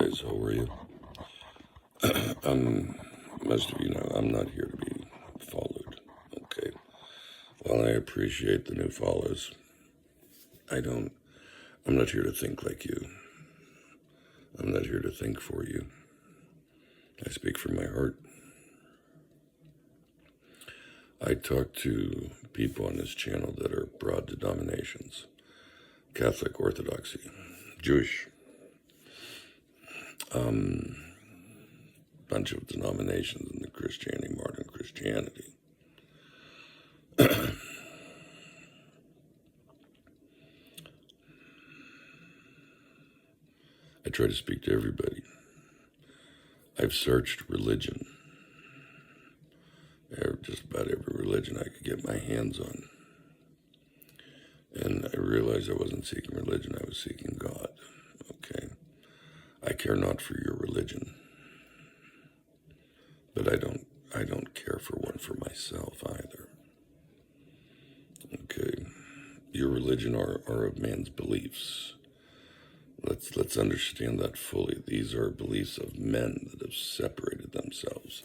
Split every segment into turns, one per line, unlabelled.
guys, how are you? Most of you know I'm not here to be followed. Okay. While I appreciate the new follows, I'm not here to think like you. I'm not here to think for you. I speak from my heart. I talk to people on this channel that are broad denominations, Catholic, Orthodoxy, Jewish, bunch of denominations in the Christianity, modern Christianity. I try to speak to everybody. I've searched religion, just about every religion I could get my hands on. And I realized I wasn't seeking religion, I was seeking God. Okay. I care not for your religion, but I don't care for one for myself either. Okay. Your religion are of man's beliefs. Let's understand that fully. These are beliefs of men that have separated themselves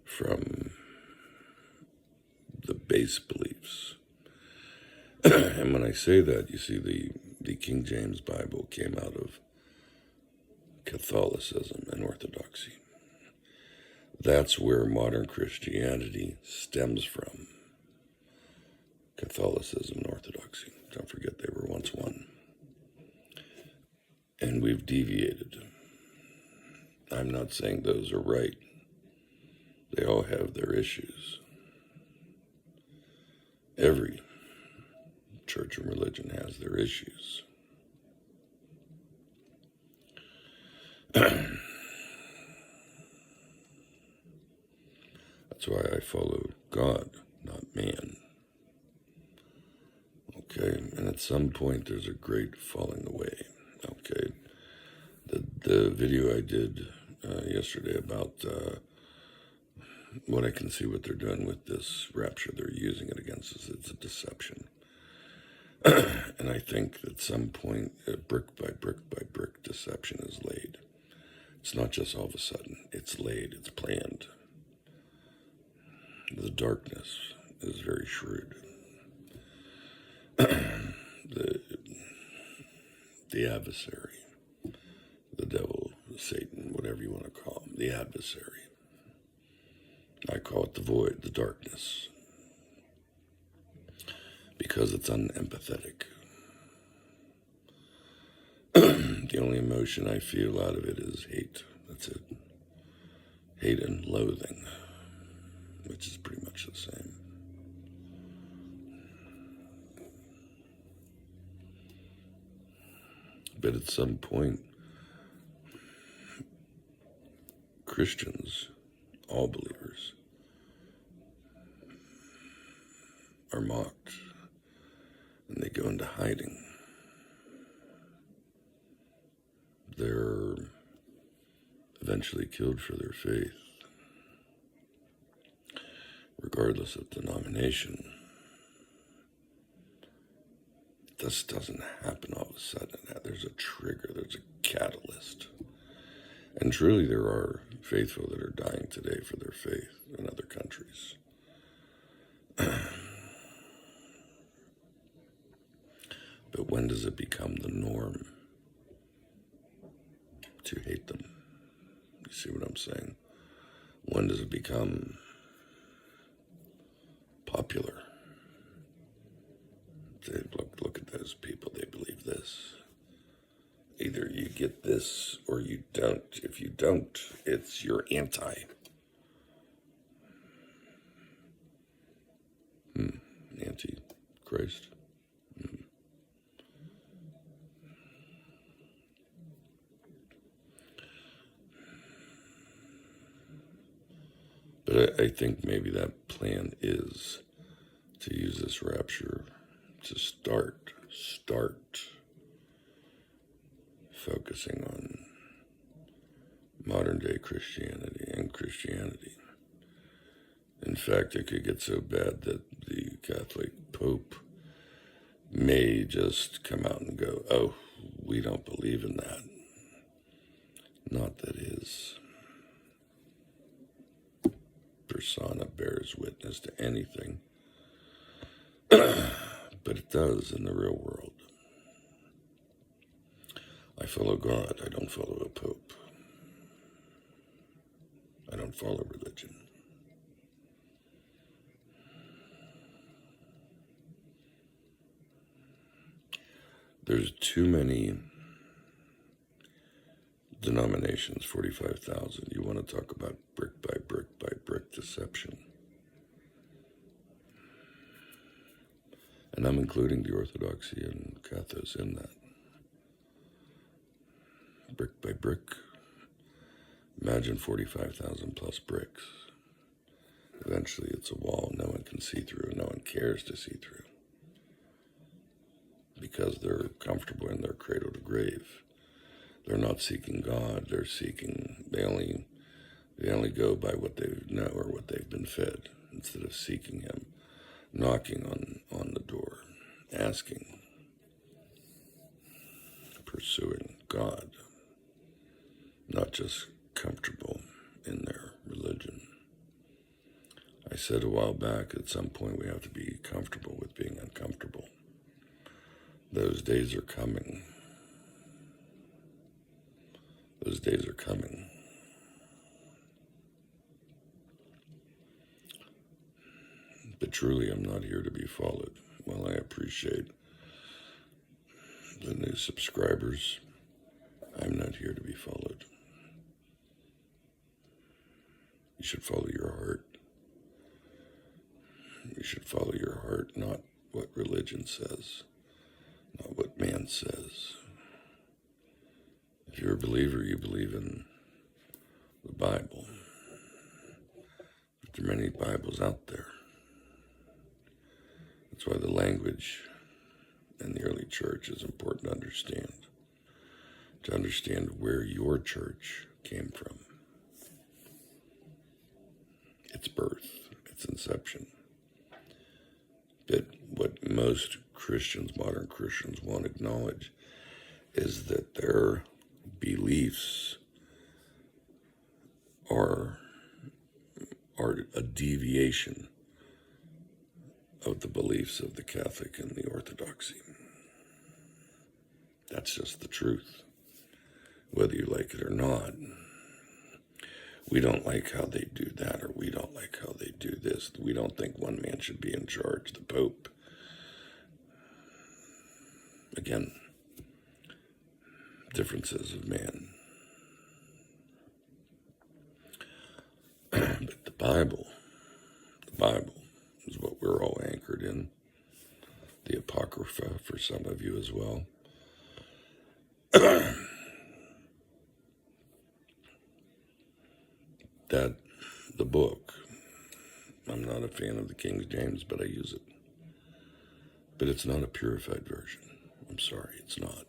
from the base beliefs. And when I say that, you see, the King James Bible came out of Catholicism and Orthodoxy. That's where modern Christianity stems from. Catholicism and Orthodoxy. Don't forget they were once one. And we've deviated. I'm not saying those are right. They all have their issues. Every church and religion has their issues. That's why I follow God, not man. Okay, and at some point there's a great falling away. Okay, the video I did yesterday about what I can see what they're doing with this rapture they're using it against us, it's a deception. And I think at some point, brick by brick by brick, deception is laid. It's not just all of a sudden, it's laid, it's planned. The darkness is very shrewd. The adversary, the devil, Satan, whatever you want to call him, the adversary. I call it the void, the darkness, because it's unempathetic. The only emotion I feel out of it is hate. That's it. Hate and loathing, which is pretty much the same. But at some point, Christians, all believers, are mocked, and they go into hiding. They're eventually killed for their faith, regardless of denomination. This doesn't happen all of a sudden. There's a trigger, there's a catalyst. And truly there are faithful that are dying today for their faith in other countries. But when does it become the norm to hate them? You see what I'm saying? When does it become popular? Say, look at those people, they believe this. Either you get this or you don't. If you don't, you're anti. Anti-Christ. But I think maybe that plan is to use this rapture to start focusing on modern day Christianity and Christianity. In fact, it could get so bad that the Catholic Pope may just come out and go, oh, we don't believe in that. persona bears witness to anything, but it does in the real world. I follow God. I don't follow a pope. I don't follow religion. There's too many denominations, 45,000. You want to talk about brick by brick by brick deception. And I'm including the Orthodoxy and Cathos in that. Brick by brick. Imagine 45,000 plus bricks. Eventually it's a wall no one can see through and no one cares to see through. Because they're comfortable in their cradle to grave. They're not seeking God, they only go by what they know or what they've been fed, instead of seeking Him, knocking on the door, asking, pursuing God, not just comfortable in their religion. I said a while back, at some point we have to be comfortable with being uncomfortable. Those days are coming. Those days are coming. But truly, I'm not here to be followed. While I appreciate the new subscribers, I'm not here to be followed. You should follow your heart. You should follow your heart, not what religion says, not what man says. If you're a believer, you believe in the Bible. But there are many Bibles out there. That's why the language in the early church is important to understand where your church came from, its birth, its inception. But what most Christians, modern Christians, won't acknowledge is that their beliefs are a deviation of the beliefs of the Catholic and the Orthodoxy. That's just the truth, whether you like it or not. We don't like how they do that, or we don't like how they do this. We don't think one man should be in charge, the Pope. Again, differences of man. But the Bible is what we're all anchored in. The Apocrypha for some of you as well. That the book, I'm not a fan of the King James, but I use it. But it's not a purified version. I'm sorry, it's not.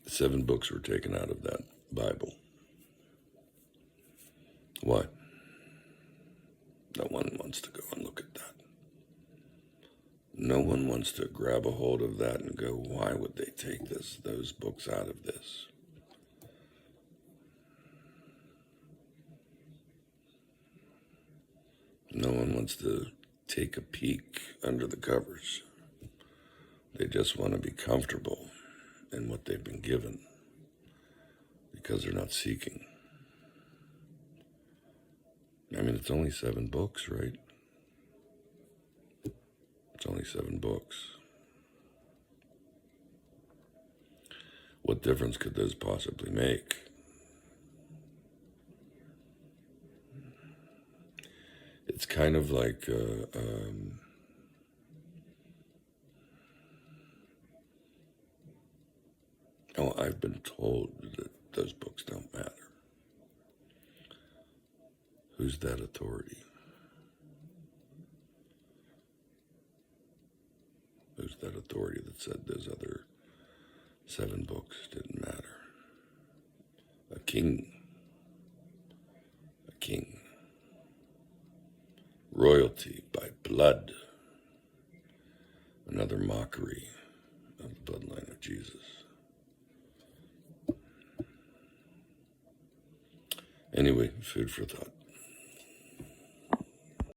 Seven books were taken out of that Bible. Why? No one wants to go and look at that. No one wants to grab a hold of that and go, why would they take those books out of this? No one wants to take a peek under the covers. They just want to be comfortable in what they've been given because they're not seeking. I mean, it's only 7 books, right? It's only 7 books. What difference could those possibly make? It's kind of like I've been told that those books don't matter. Who's that authority? Who's that authority that said those other 7 books didn't matter? A king. A king. Royalty by blood. Another mockery of the bloodline of Jesus. Anyway, food for thought.